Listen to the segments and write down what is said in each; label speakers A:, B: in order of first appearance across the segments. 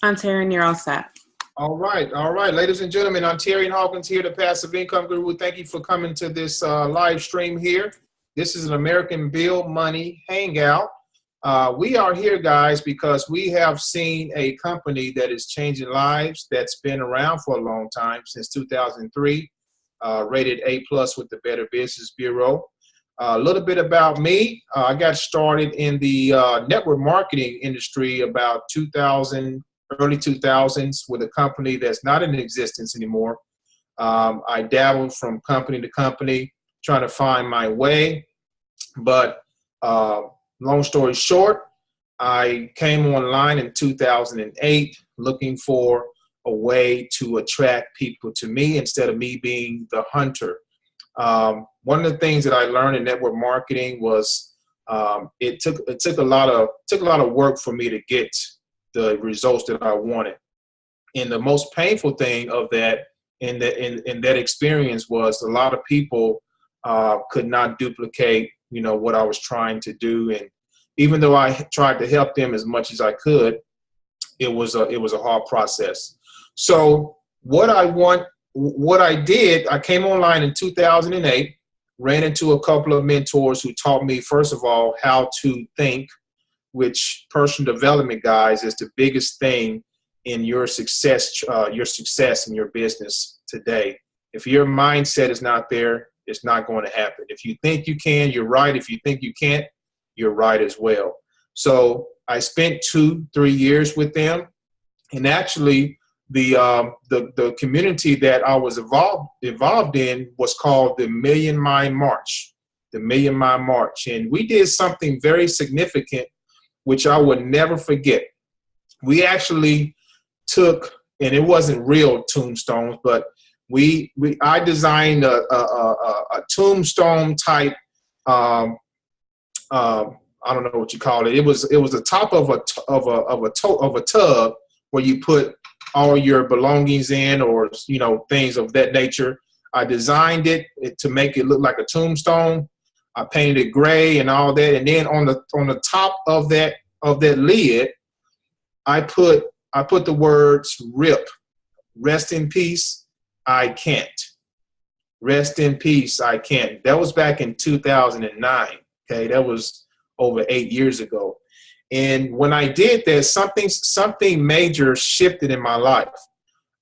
A: I'm Taryn, you're all set.
B: All right. Ladies and gentlemen, I'm Terry Hawkins here, the Passive Income Guru. Thank you for coming to this live stream here. This is an American Bill Money Hangout. We are here, guys, because we have seen a company that is changing lives that's been around for a long time, since 2003, rated A+ with the Better Business Bureau. A little bit about me. I got started in the network marketing industry about early 2000s with a company that's not in existence anymore. I dabbled from company to company trying to find my way. But long story short, I came online in 2008 looking for a way to attract people to me instead of me being the hunter. One of the things that I learned in network marketing was it took a lot of work for me to get the results that I wanted. And the most painful thing of that in that experience was a lot of people could not duplicate, what I was trying to do. And even though I tried to help them as much as I could, it was a hard process. So what I did, I came online in 2008, ran into a couple of mentors who taught me, first of all, how to think, which personal development, guys, is the biggest thing in your success in your business today. If your mindset is not there, it's not going to happen. If you think you can, you're right. If you think you can't, you're right as well. So I spent 2-3 years with them, and actually the community that I was involved in was called the Million Mind March, and we did something very significant, which I would never forget. We actually took, and it wasn't real tombstones, but I designed a tombstone type. I don't know what you call it. It was the top of a tub where you put all your belongings in, or things of that nature. I designed it to make it look like a tombstone. I painted it gray and all that, and then on the top of that lid, I put the words RIP, rest in peace, I can't. Rest in peace, I can't. That was back in 2009. Okay, that was over 8 years ago. And when I did that, something major shifted in my life.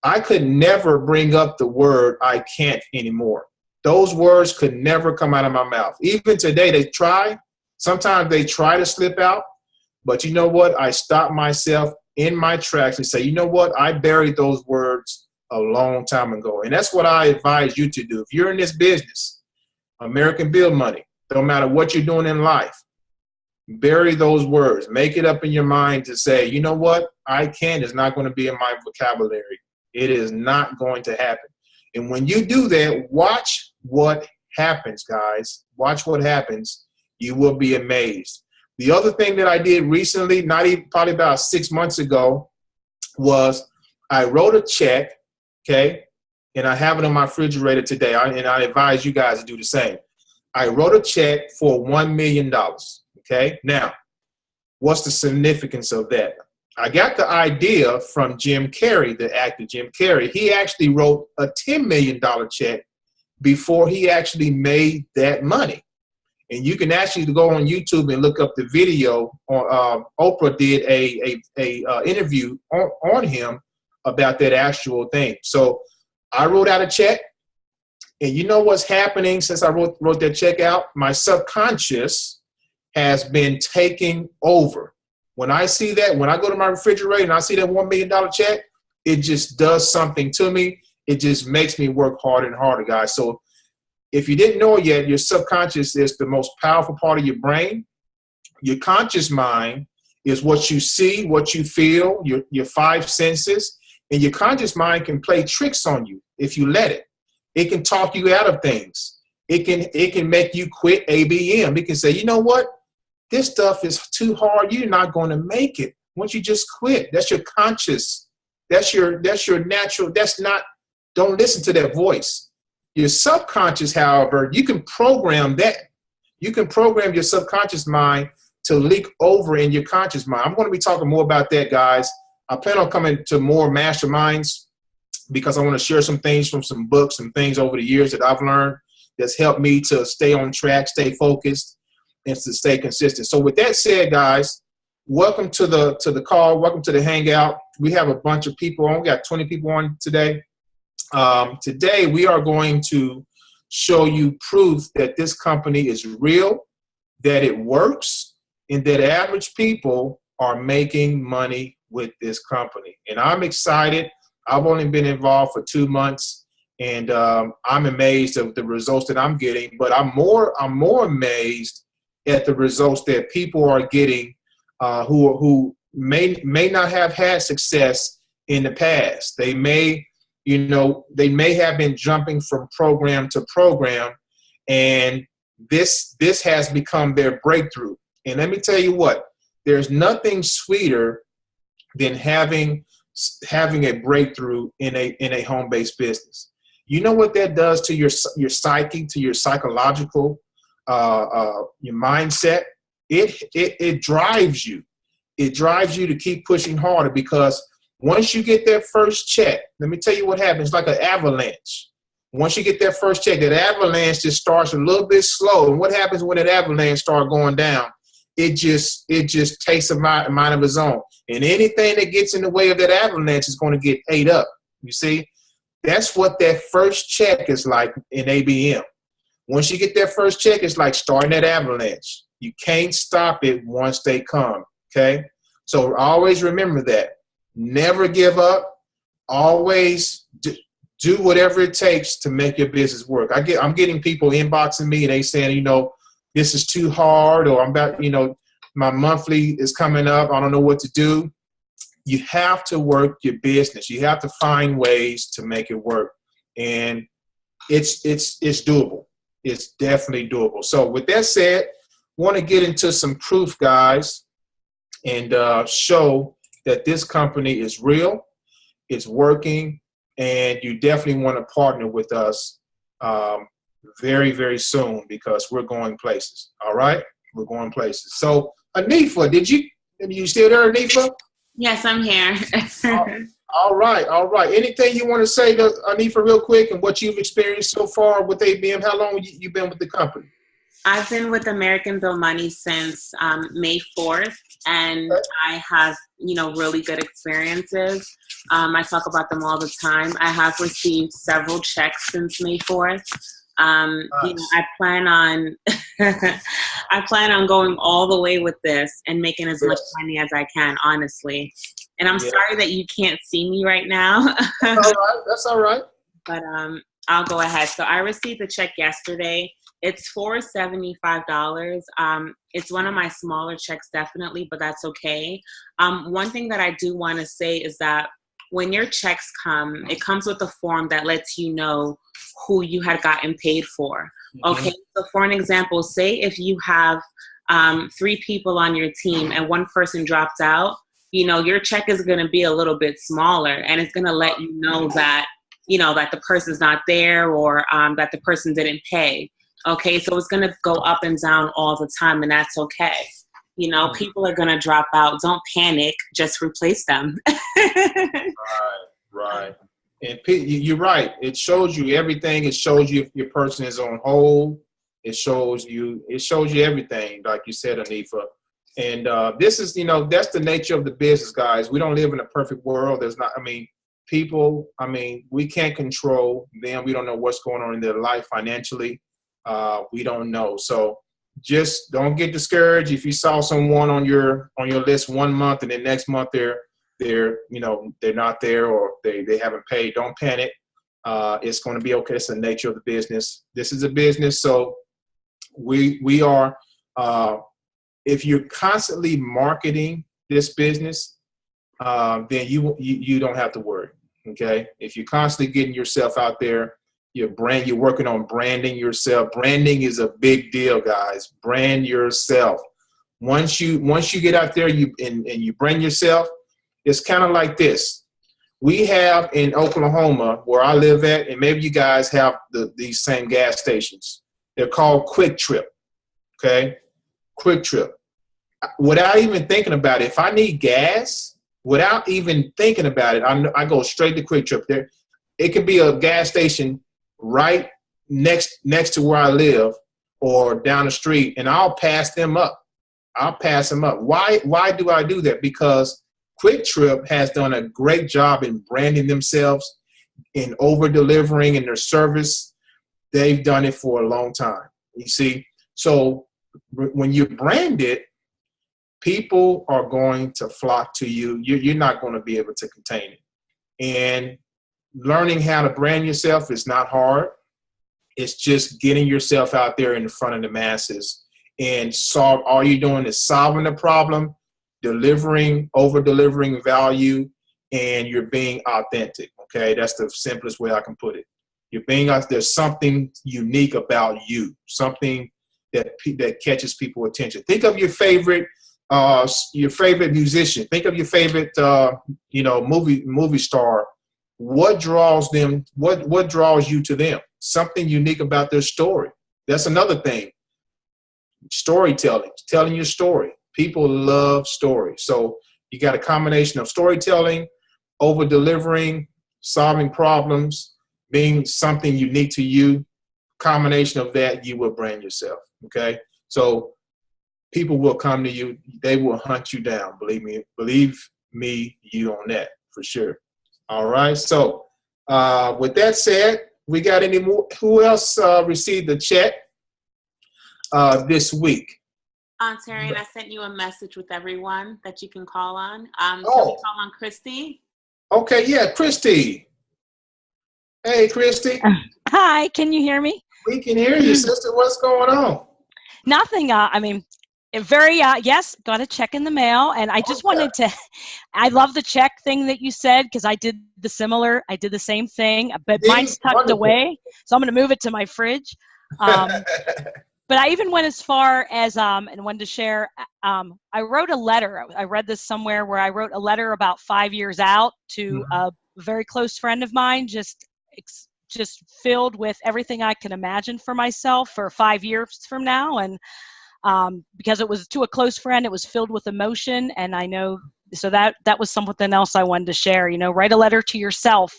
B: I could never bring up the word I can't anymore. Those words could never come out of my mouth. Even today, they try. Sometimes they try to slip out. But you know what? I stopped myself in my tracks and say, you know what? I buried those words a long time ago. And that's what I advise you to do. If you're in this business, American Bill Money, no matter what you're doing in life, bury those words. Make it up in your mind to say, you know what? I can't is not going to be in my vocabulary. It is not going to happen. And when you do that, watch what happens, guys. Watch what happens. You will be amazed. The other thing that I did recently, probably about 6 months ago, was I wrote a check, okay? And I have it on my refrigerator today, and I advise you guys to do the same. I wrote a check for $1 million. Okay, now, what's the significance of that? I got the idea from Jim Carrey, the actor Jim Carrey. He actually wrote a $10 million check before he actually made that money. And you can actually go on YouTube and look up the video. Oprah did a interview on him about that actual thing. So I wrote out a check. And you know what's happening since I wrote that check out? My subconscious has been taking over. When I see that, when I go to my refrigerator and I see that $1 million check, it just does something to me. It just makes me work harder and harder, guys. So if you didn't know it yet, your subconscious is the most powerful part of your brain. Your conscious mind is what you see, what you feel, your 5 senses. And your conscious mind can play tricks on you if you let it. It can talk you out of things. It can make you quit ABM. It can say, you know what? This stuff is too hard. You're not going to make it. Once you just quit, that's your conscious. That's your natural. Don't listen to that voice. Your subconscious, however, you can program that. You can program your subconscious mind to leak over in your conscious mind. I'm going to be talking more about that, guys, I plan on coming to more masterminds because I want to share some things from some books and things over the years that I've learned that's helped me to stay on track, stay focused, and to stay consistent. So with that said, guys, welcome to the call. Welcome to the Hangout. We have a bunch of people on. We got 20 people on today. Today, we are going to show you proof that this company is real, that it works, and that average people are making money with this company. And I'm excited. I've only been involved for 2 months, and I'm amazed at the results that I'm getting. But I'm more amazed at the results that people are getting who may not have had success in the past. They may have been jumping from program to program, and this has become their breakthrough. And let me tell you what, there's nothing sweeter than having a breakthrough in a home-based business. You know what that does to your psyche, to your psychological, your mindset? It drives you. It drives you to keep pushing harder, because once you get that first check, let me tell you what happens. It's like an avalanche. Once you get that first check, that avalanche just starts a little bit slow. And what happens when that avalanche starts going down? It just takes a mind of its own. And anything that gets in the way of that avalanche is going to get ate up. You see? That's what that first check is like in ABM. Once you get that first check, it's like starting that avalanche. You can't stop it once they come, okay? So always remember that. Never give up. Always do whatever it takes to make your business work. I'm getting people inboxing me and they saying, this is too hard, or I'm about, my monthly is coming up. I don't know what to do. You have to work your business. You have to find ways to make it work. And it's doable. It's definitely doable. So with that said, want to get into some proof, guys, and show that this company is real, it's working, and you definitely want to partner with us very, very soon, because we're going places. All right? We're going places. So, Anifa, you still there, Anifa?
A: Yes, I'm here.
B: All right. Anything you want to say to Anifa real quick, and what you've experienced so far with ABM? How long you been with the company?
A: I've been with American Bill Money since May 4th, and I have, really good experiences. I talk about them all the time. I have received several checks since May 4th.
B: Nice.
A: I plan on going all the way with this and making as much money as I can, honestly. And I'm sorry that you can't see me right now.
B: That's all right.
A: But I'll go ahead. So I received the check yesterday. It's for $75. It's one of my smaller checks, definitely, but that's okay. One thing that I do want to say is that when your checks come, it comes with a form that lets you know who you had gotten paid for. Okay, so for an example, say if you have 3 people on your team and one person dropped out, your check is going to be a little bit smaller, and it's going to let you know that, that the person's not there, or that the person didn't pay. Okay, so it's going to go up and down all the time, and that's okay. People are going to drop out. Don't panic. Just replace them.
B: Right. And you're right. It shows you everything. It shows you if your person is on hold. It shows you everything, like you said, Anifa. And this is, that's the nature of the business, guys. We don't live in a perfect world. People, we can't control them. We don't know what's going on in their life financially. We don't know. So just don't get discouraged if you saw someone on your list 1 month and the next month they're not there, or they haven't paid. Don't panic. It's going to be okay. It's the nature of the business. This is a business. So we are, if you're constantly marketing this business, then you don't have to worry. Okay. If you're constantly getting yourself out there, you're working on branding yourself. Branding is a big deal, guys. Brand yourself. Once you get out there, and you brand yourself, it's kind of like this. We have in Oklahoma, where I live at, and maybe you guys have these same gas stations. They're called Quick Trip. Okay, Quick Trip. Without even thinking about it, if I need gas, without even thinking about it, I go straight to Quick Trip. There, it could be a gas station right next to where I live or down the street, and I'll pass them up. Why do I do that? Because Quick Trip has done a great job in branding themselves, in over delivering in their service. They've done it for a long time. You see, so when you brand it, people are going to flock to you. You're not going to be able to contain it. And learning how to brand yourself is not hard. It's just getting yourself out there in front of the masses and all you're doing is solving the problem, over delivering value, and you're being authentic. Okay, that's the simplest way I can put it. You're being out. There's something unique about you, something that catches people's attention. Think of your favorite musician. Think of your favorite movie star. What draws them? What draws you to them? Something unique about their story. That's another thing. Storytelling, telling your story. People love stories. So you got a combination of storytelling, over delivering, solving problems, being something unique to you. Combination of that, you will brand yourself. Okay. So people will come to you. They will hunt you down. Believe me, you on that for sure. All right. So with that said, we got any more? Who else received the check this week?
A: Terry, and I sent you a message with everyone that you can call on. Can we call on Christy?
B: Okay, yeah, Christy. Hey, Christy.
C: Hi, can you hear me?
B: We can hear you, sister. What's going on?
C: Nothing. Yes, got a check in the mail, and I just wanted to. I love the check thing that you said because I did the same thing, but mine's tucked away, so I'm going to move it to my fridge. But I even went as far as and wanted to share. I wrote a letter. I read this somewhere where I wrote a letter about 5 years out to a very close friend of mine, just filled with everything I can imagine for myself for 5 years from now, and because it was to a close friend, it was filled with emotion, and I know. So that was something else I wanted to share. Write a letter to yourself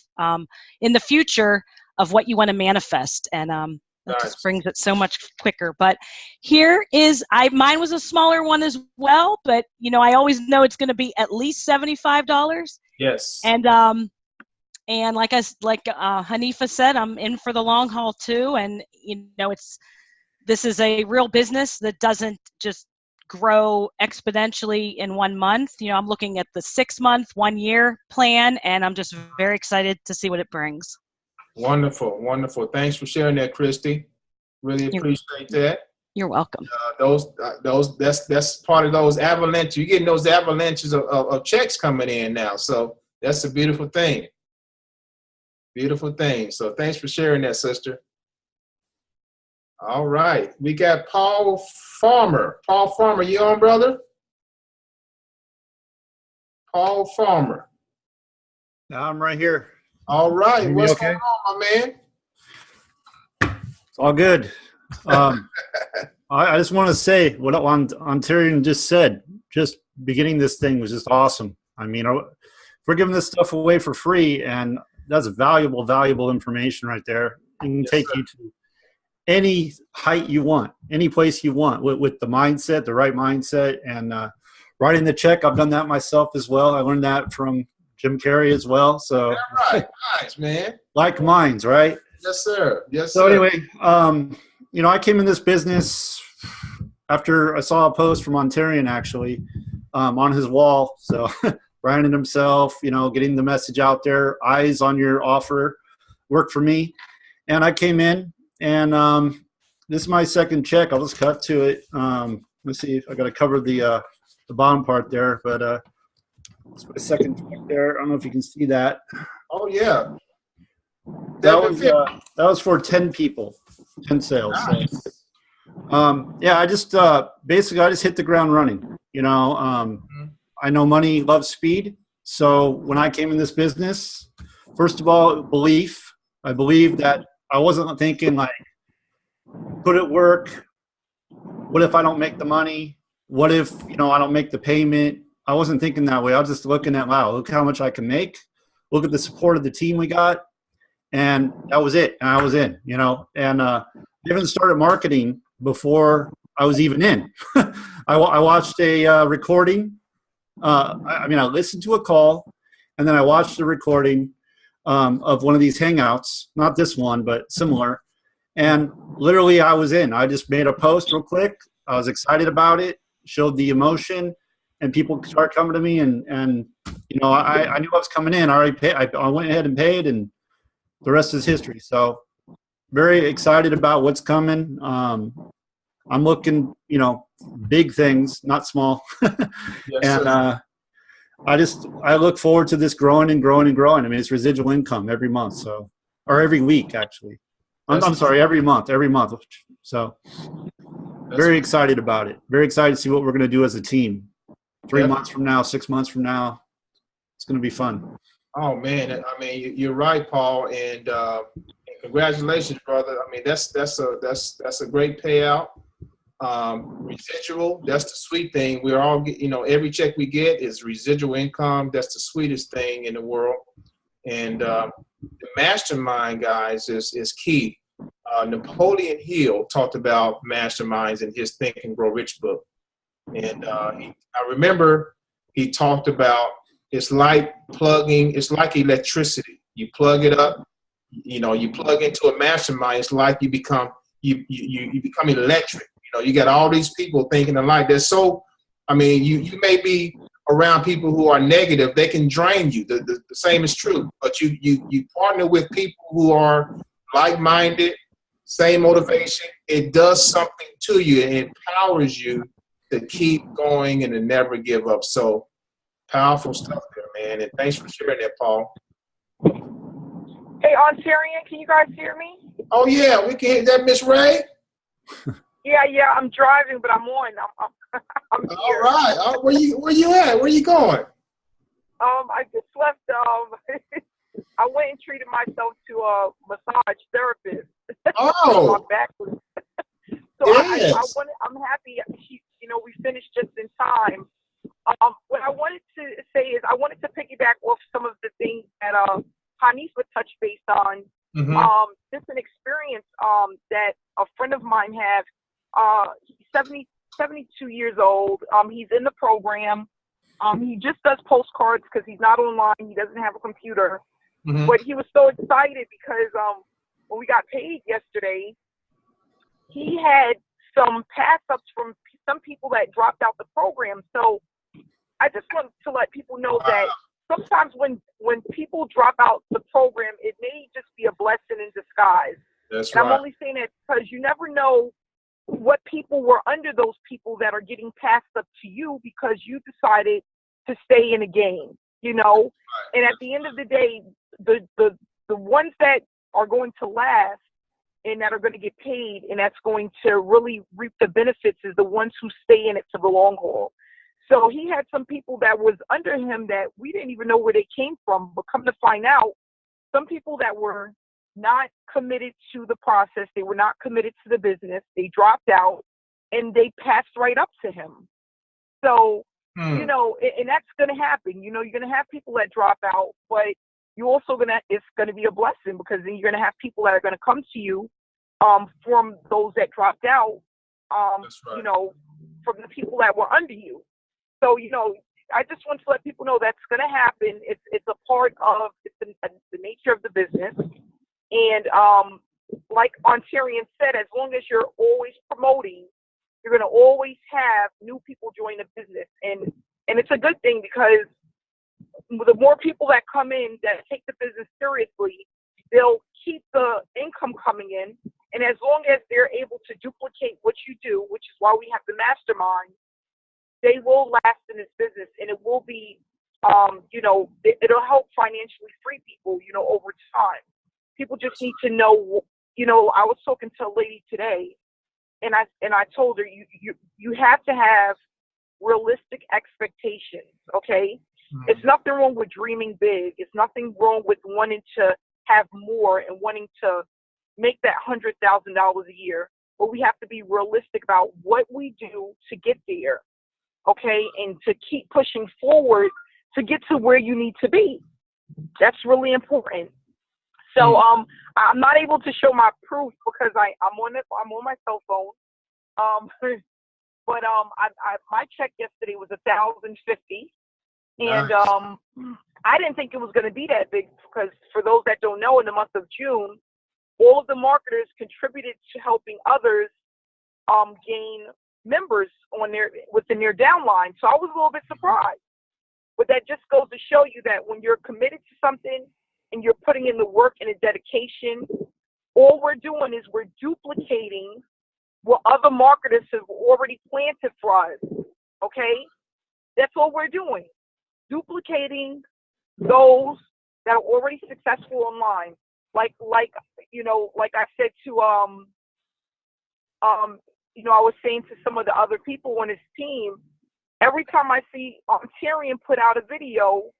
C: in the future of what you want to manifest, and that just brings it so much quicker. But here is, mine was a smaller one as well, but I always know it's going to be at least $75.
B: Yes.
C: And like Hanifa said, I'm in for the long haul too. And this is a real business that doesn't just grow exponentially in 1 month. I'm looking at the 6 month, 1 year plan, and I'm just very excited to see what it brings.
B: Wonderful, wonderful. Thanks for sharing that, Christy. Really appreciate that.
C: You're welcome.
B: That's part of those avalanches. You're getting those avalanches of checks coming in now. So that's a beautiful thing. Beautiful thing. So thanks for sharing that, sister. All right. We got Paul Farmer. Paul Farmer, you on, brother? Paul Farmer.
D: I'm right here.
B: All right. What's going on, my man?
D: It's all good. I just want to say what Ontarian just said. Just beginning this thing was just awesome. I mean, we're giving this stuff away for free, and that's valuable information right there. It can take you to any height you want, any place you want with the mindset, the right mindset, and writing the check. I've done that myself as well. I learned that from Jim Carrey as well. So
B: right. Nice, man.
D: Like minds, right?
B: Yes, sir. Yes,
D: so
B: sir.
D: Anyway, I came in this business after I saw a post from Ontarian actually on his wall. So branding himself, getting the message out there, eyes on your offer worked for me. And I came in, and this is my second check. I'll just cut to it. Let's see if I got to cover the bottom part there, but it's my second check there. I don't know if you can see that.
B: Oh yeah.
D: That was for 10 people, 10 sales.
B: Nice.
D: So, I just basically I just hit the ground running. I know money loves speed. So when I came in this business, first of all, belief. I believe that I wasn't thinking like, could it work? What if I don't make the money? What if I don't make the payment? I wasn't thinking that way. I was just looking at, wow, look how much I can make. Look at the support of the team we got. And that was it. And I was in, you know, and I even started marketing before I was even in. I watched a recording. I listened to a call, and then I watched a recording of one of these Hangouts, not this one, but similar. And literally I was in. I just made a post real quick. I was excited about it, showed the emotion, and people started coming to me. And you know, I knew I was coming in. I already paid. I went ahead and paid, and the rest is history. So very excited about what's coming. I'm looking, you know, big things, not small.
B: Yes,
D: And
B: sir.
D: I look forward to this growing and growing and growing. I mean, it's residual income every month, so, or every week actually. I'm sorry, every month. So very excited about it. Very excited to see what we're going to do as a team. 3 months from now, 6 months from now, it's going to be fun.
B: Oh man, I mean, you're right, Paul, and congratulations, brother. I mean, that's a great payout. Residual, that's the sweet thing. We're all, you know, every check we get is residual income. That's the sweetest thing in the world. And the mastermind, guys, is key. Napoleon Hill talked about masterminds in his Think and Grow Rich book. And I remember he talked about it's like electricity. You plug it up, you know, you plug into a mastermind, it's like you become electric. You know, you got all these people thinking alike. You may be around people who are negative, they can drain you. The same is true. But you partner with people who are like-minded, same motivation, it does something to you. It empowers you to keep going and to never give up. So powerful stuff there, man. And thanks for sharing that, Paul.
E: Hey, Ontarian, can you guys hear me?
B: Oh yeah, we can hear that, Miss Ray.
E: Yeah, I'm driving, but I'm on. I'm here.
B: All right. Where you at? Where you going?
E: I just left. I went and treated myself to a massage therapist.
B: Oh.
E: My back was. So
B: yes.
E: I'm happy. We finished just in time. What I wanted to say is I wanted to piggyback off some of the things that Hanifa touched base on.
B: Mm-hmm.
E: Just an experience that a friend of mine had. He's 72 years old. He's in the program. He just does postcards because he's not online. He doesn't have a computer.
B: Mm-hmm.
E: But he was so excited because when we got paid yesterday, he had some pass-ups from some people that dropped out the program. So I just want to let people know that sometimes when people drop out the program, it may just be a blessing in disguise.
B: That's
E: and
B: right.
E: I'm only saying that because you never know what people were under those people that are getting passed up to you because you decided to stay in a game, you know?
B: Right.
E: And at the end of the day, the ones that are going to last and that are going to get paid and that's going to really reap the benefits is the ones who stay in it for the long haul. So he had some people that was under him that we didn't even know where they came from, but come to find out, some people that were not committed to the process, they were not committed to the business, they dropped out, and they passed right up to him. So, you know, and that's going to happen. You know, you're going to have people that drop out, but you also it's going to be a blessing because then you're going to have people that are going to come to you from those that dropped out,
B: That's right.
E: you know, from the people that were under you. So, you know, I just want to let people know that's going to happen. It's a part of the nature of the business. And like Ontarian said, as long as you're always promoting, you're going to always have new people join the business. And it's a good thing because the more people that come in that take the business seriously, they'll keep the income coming in. And as long as they're able to duplicate what you do, which is why we have the mastermind, they will last in this business, and it will be, you know, it'll help financially free people, you know, over time. People just need to know, you know, I was talking to a lady today, and I told her, you have to have realistic expectations, okay? Mm-hmm. It's nothing wrong with dreaming big. It's nothing wrong with wanting to have more and wanting to make that $100,000 a year, but we have to be realistic about what we do to get there. okay, and to keep pushing forward to get to where you need to be. That's really important. So I'm not able to show my proof because I'm on my cell phone. But my check yesterday was $1,050, and
B: Nice.
E: I didn't think it was going to be that big because, for those that don't know, in the month of June, all of the marketers contributed to helping others gain members within their downline. So I was a little bit surprised. But that just goes to show you that when you're committed to something and you're putting in the work and the dedication, all we're doing is we're duplicating what other marketers have already planted for us. Okay? That's all we're doing. Duplicating those that are already successful online. Like I said to I was saying to some of the other people on his team, every time I see Tyrion put out a video,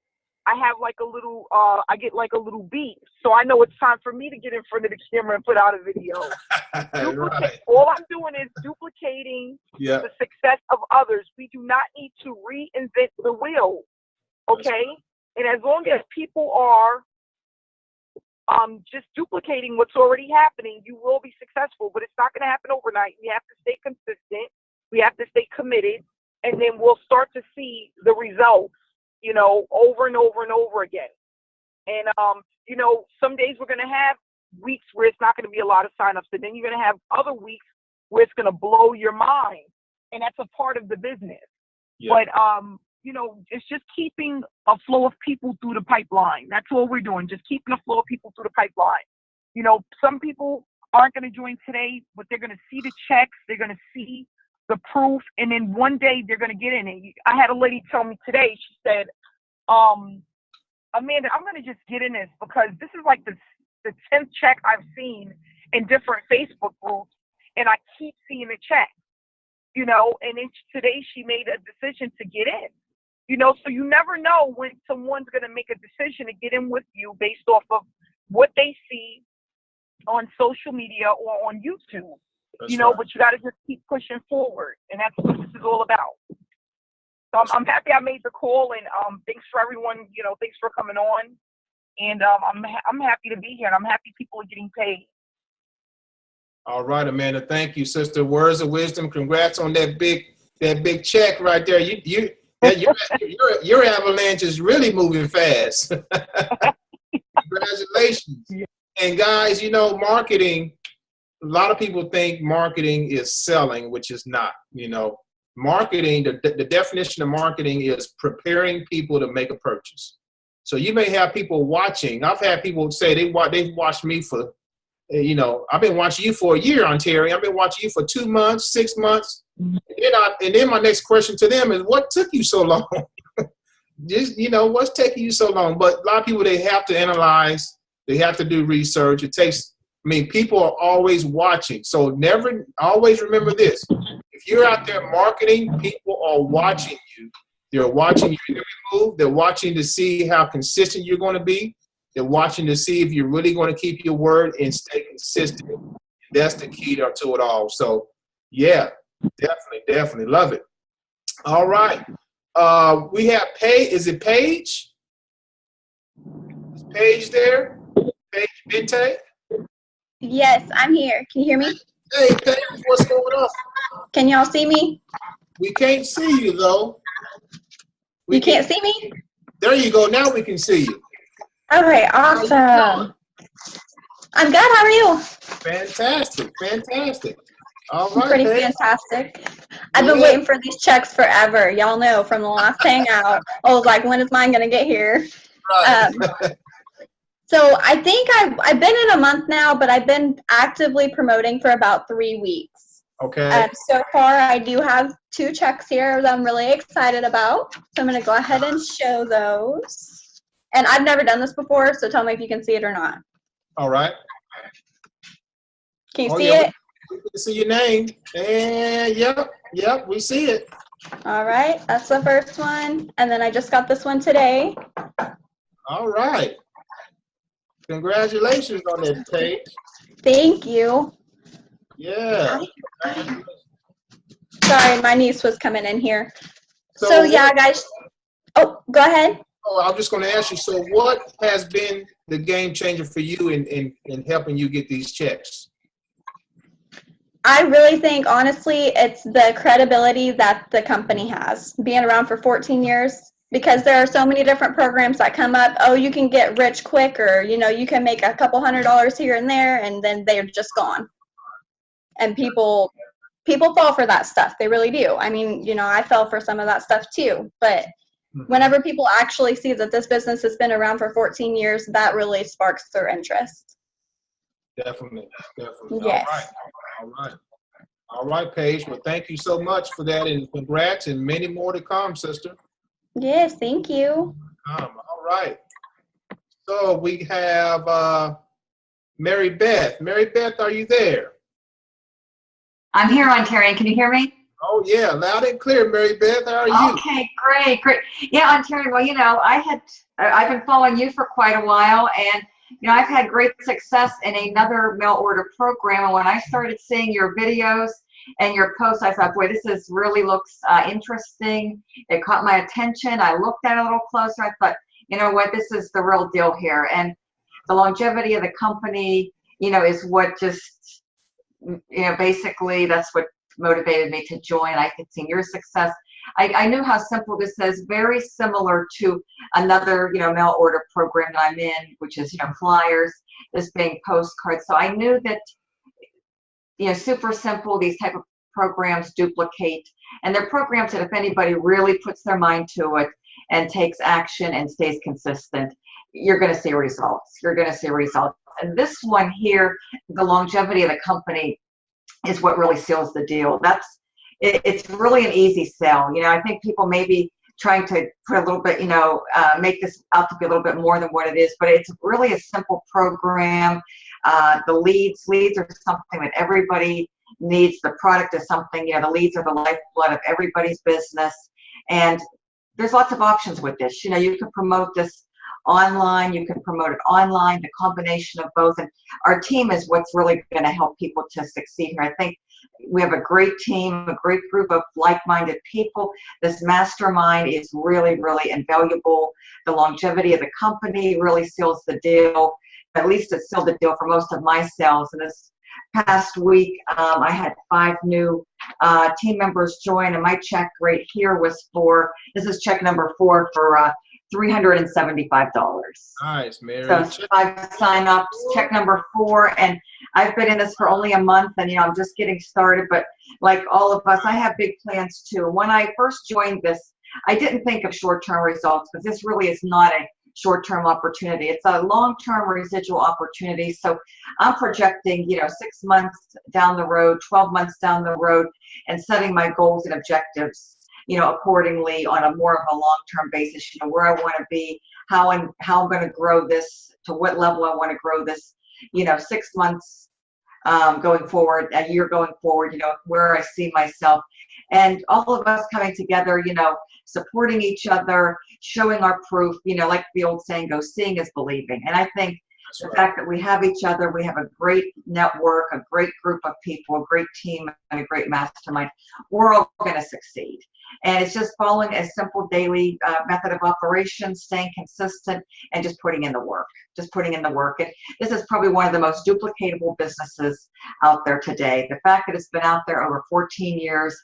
E: I have like a little, I get like a little beat. So I know it's time for me to get in front of the camera and put out a video.
B: Right.
E: All I'm doing is duplicating
B: Yeah.
E: the success of others. We do not need to reinvent the wheel, okay? And as long as people are just duplicating what's already happening, you will be successful. But it's not going to happen overnight. We have to stay consistent. We have to stay committed. And then we'll start to see the results, over and over and over again. And, some days we're going to have weeks where it's not going to be a lot of signups. And then you're going to have other weeks where it's going to blow your mind. And that's a part of the business. Yeah. But, it's just keeping a flow of people through the pipeline. That's all we're doing. Just keeping a flow of people through the pipeline. Some people aren't going to join today, but they're going to see the checks. They're going to see the proof, and then one day they're going to get in it. I had a lady tell me today, she said, Amanda, I'm going to just get in this because this is like the 10th check I've seen in different Facebook groups, and I keep seeing the check, and then today she made a decision to get in, so you never know when someone's going to make a decision to get in with you based off of what they see on social media or on YouTube. That's right. But you got to just keep pushing forward, and that's what this is all about. So I'm happy I made the call, and thanks for everyone. Thanks for coming on, and I'm happy to be here, and I'm happy people are getting paid.
B: All right, Amanda. Thank you, sister. Words of wisdom. Congrats on that big check right there. Your avalanche is really moving fast. Congratulations. Yeah. And guys, marketing. A lot of people think marketing is selling, which is not. Marketing, the definition of marketing is preparing people to make a purchase. So you may have people watching. I've had people say they've watched me for, I've been watching you for a year, Ontario. I've been watching you for 2 months, 6 months. And then my next question to them is, what took you so long? Just, what's taking you so long? But a lot of people, they have to analyze. They have to do research. People are always watching. So always remember this. If you're out there marketing, people are watching you. They're watching your every move. They're watching to see how consistent you're going to be. They're watching to see if you're really going to keep your word and stay consistent. That's the key to it all. So, yeah, definitely love it. All right. We have Paige. Is it Paige? Is Paige there? Paige Bente?
F: Yes, I'm here. Can you hear me?
B: Hey, Paige, what's going on?
F: Can y'all see me?
B: We can't see you, though.
F: You can't see me?
B: There you go. Now we can see you.
F: Okay, awesome. I'm good. How are you?
B: Fantastic. All right,
F: pretty fantastic. I've been waiting for these checks forever. Y'all know from the last Hangout. I was like, when is mine going to get here?
B: Right.
F: So I think I've been in a month now, but I've been actively promoting for about 3 weeks.
B: Okay.
F: So far, I do have 2 checks here that I'm really excited about. So I'm going to go ahead and show those. And I've never done this before, so tell me if you can see it or not.
B: All right.
F: Can you see it?
B: We can see your name. And yep, we see it.
F: All right, that's the first one. And then I just got this one today.
B: All right. Congratulations on that, Paige.
F: Thank you.
B: Yeah.
F: Sorry, my niece was coming in here. So yeah, guys. Oh, go ahead.
B: Oh, I'm just going to ask you, so what has been the game changer for you in helping you get these checks?
F: I really think, honestly, it's the credibility that the company has, being around for 14 years, because there are so many different programs that come up. Oh, you can get rich quick, or, you know, you can make a couple $100s here and there, and then they're just gone. And people fall for that stuff. They really do. I mean, you know, I fell for some of that stuff too. But whenever people actually see that this business has been around for 14 years, that really sparks their interest.
B: Definitely.
F: Yes.
B: All right, Paige. Well, thank you so much for that, and congrats, and many more to come, sister.
F: Yes, thank you.
B: All right. So we have Mary Beth. Mary Beth, are you there?
G: I'm here, Ontarian. Can you hear me?
B: Oh, yeah, loud and clear, Mary Beth. How are you?
G: Okay, great. Yeah, Ontarian, well, you know, I've been following you for quite a while, and, you know, I've had great success in another mail order program, and when I started seeing your videos and your posts, I thought, boy, really looks interesting. It caught my attention. I looked at it a little closer. I thought, you know what, this is the real deal here, and the longevity of the company, you know, is what just, you know, basically that's what motivated me to join. I could see your success. I knew how simple this is, very similar to another, you know, mail order program that I'm in, which is, you know, flyers, this being postcards. So I knew that, you know, super simple, these type of programs duplicate, and they're programs that if anybody really puts their mind to it and takes action and stays consistent, you're going to see results. And this one here, the longevity of the company, is what really seals the deal. It's really an easy sell. You know, I think people may be trying to put a little bit, you know, make this out to be a little bit more than what it is, but it's really a simple program. The leads are something that everybody needs. The product is something, you know, the leads are the lifeblood of everybody's business. And there's lots of options with this. You know, you can promote this online, you can promote it online, the combination of both. And our team is what's really going to help people to succeed here. I think we have a great team, a great group of like-minded people. This mastermind is really, really invaluable. The longevity of the company really seals the deal. At least it sealed the deal for most of my sales. And this past week, I had 5 new team members join, and my check right here was this is check number 4 for $375.
B: Nice, Mary.
G: So 5 sign-ups, check number 4, and I've been in this for only a month, and, you know, I'm just getting started, but like all of us, I have big plans too. When I first joined this, I didn't think of short-term results, because this really is not a short-term opportunity. It's a long-term residual opportunity. So I'm projecting, you know, 6 months down the road, 12 months down the road, and setting my goals and objectives, you know, accordingly on a more of a long-term basis, you know, where I want to be, how I'm going to grow this, to what level I want to grow this, you know, 6 months going forward, a year going forward, you know, where I see myself. And all of us coming together, you know, supporting each other, showing our proof, you know, like the old saying goes, seeing is believing. And I think the fact that we have each other, we have a great network, a great group of people, a great team, and a great mastermind, we're all going to succeed. And it's just following a simple daily method of operation, staying consistent, and just putting in the work. And this is probably one of the most duplicatable businesses out there today. The fact that it's been out there over 14 years,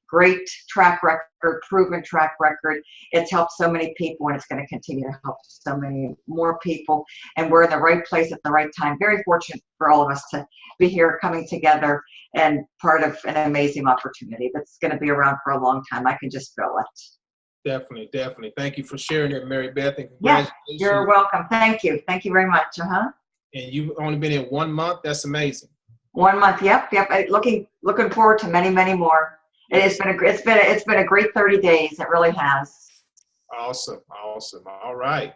G: great track record, proven track record. It's helped so many people, and it's going to continue to help so many more people. And we're in the right place at the right time. Very fortunate for all of us to be here, coming together, and part of an amazing opportunity that's going to be around for a long time. I can just feel it.
B: Definitely. Thank you for sharing it, Mary Beth. And
G: yeah, you're welcome. Thank you very much. And
B: you've only been in 1 month. That's amazing. 1 month.
G: Yep. Looking forward to many more. It's been a great 30 days. It really has.
B: Awesome. All right.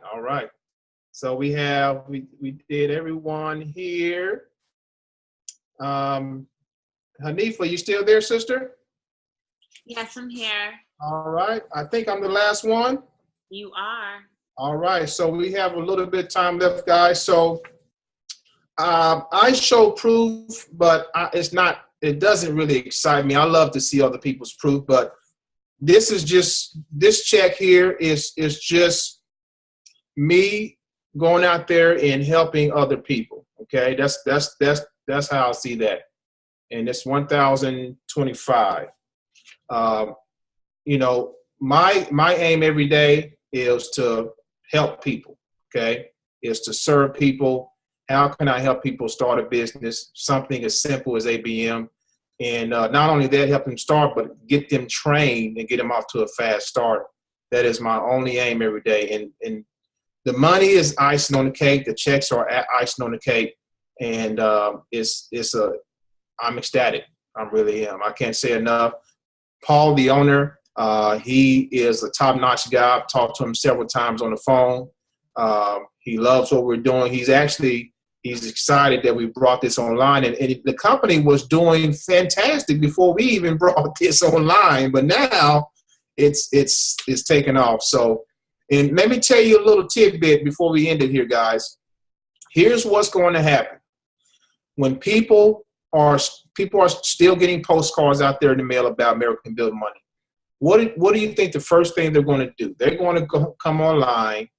B: So we did everyone here. Hanifa, you still there, sister?
A: Yes, I'm here.
B: All right. I think I'm the last one.
A: You are.
B: All right. So we have a little bit of time left, guys. So I show proof, but it doesn't really excite me. I love to see other people's proof, but this is just, this check here is just me going out there and helping other people. Okay, that's how I see that. And it's 1,025. You know, my aim every day is to help people. Okay, is to serve people. How can I help people start a business? Something as simple as ABM. And not only that, help them start, but get them trained and get them off to a fast start. That is my only aim every day. And the money is icing on the cake. The checks are icing on the cake. And I'm ecstatic. I really am. I can't say enough. Paul, the owner, he is a top-notch guy. I've talked to him several times on the phone. He loves what we're doing. He's excited that we brought this online, and the company was doing fantastic before we even brought this online. But now it's taken off. So, and let me tell you a little tidbit before we end it here, guys. Here's what's going to happen when people are still getting postcards out there in the mail about American Build Money. What do you think the first thing they're going to do? They're going to come online.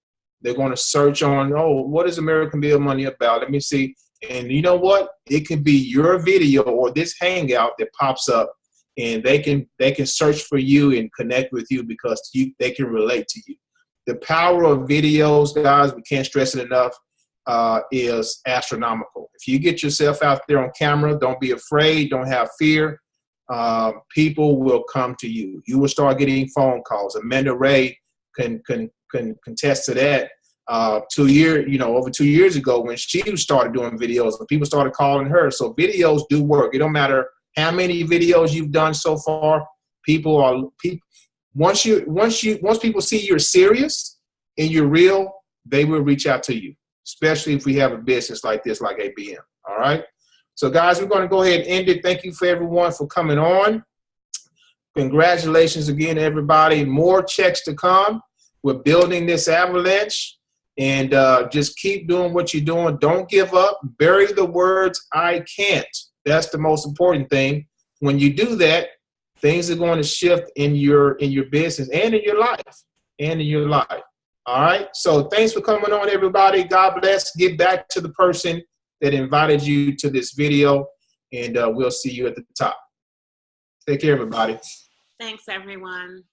B: They're going to search on, oh, what is American Build Money about? Let me see. And you know what? It can be your video or this Hangout that pops up, and they can search for you and connect with you because they can relate to you. The power of videos, guys, we can't stress it enough, is astronomical. If you get yourself out there on camera, don't be afraid, don't have fear. People will come to you. You will start getting phone calls. Amanda Ray can contest to that. Over 2 years ago when she started doing videos and people started calling her. So videos do work. It don't matter how many videos you've done so far. Once people see you're serious and you're real, they will reach out to you, especially if we have a business like this, like ABM. All right. So guys, we're going to go ahead and end it. Thank you for everyone for coming on. Congratulations again, everybody. More checks to come. We're building this avalanche, and just keep doing what you're doing. Don't give up. Bury the words, I can't. That's the most important thing. When you do that, things are going to shift in your business and in your life. All right. So thanks for coming on, everybody. God bless. Get back to the person that invited you to this video, and we'll see you at the top. Take care, everybody.
A: Thanks, everyone.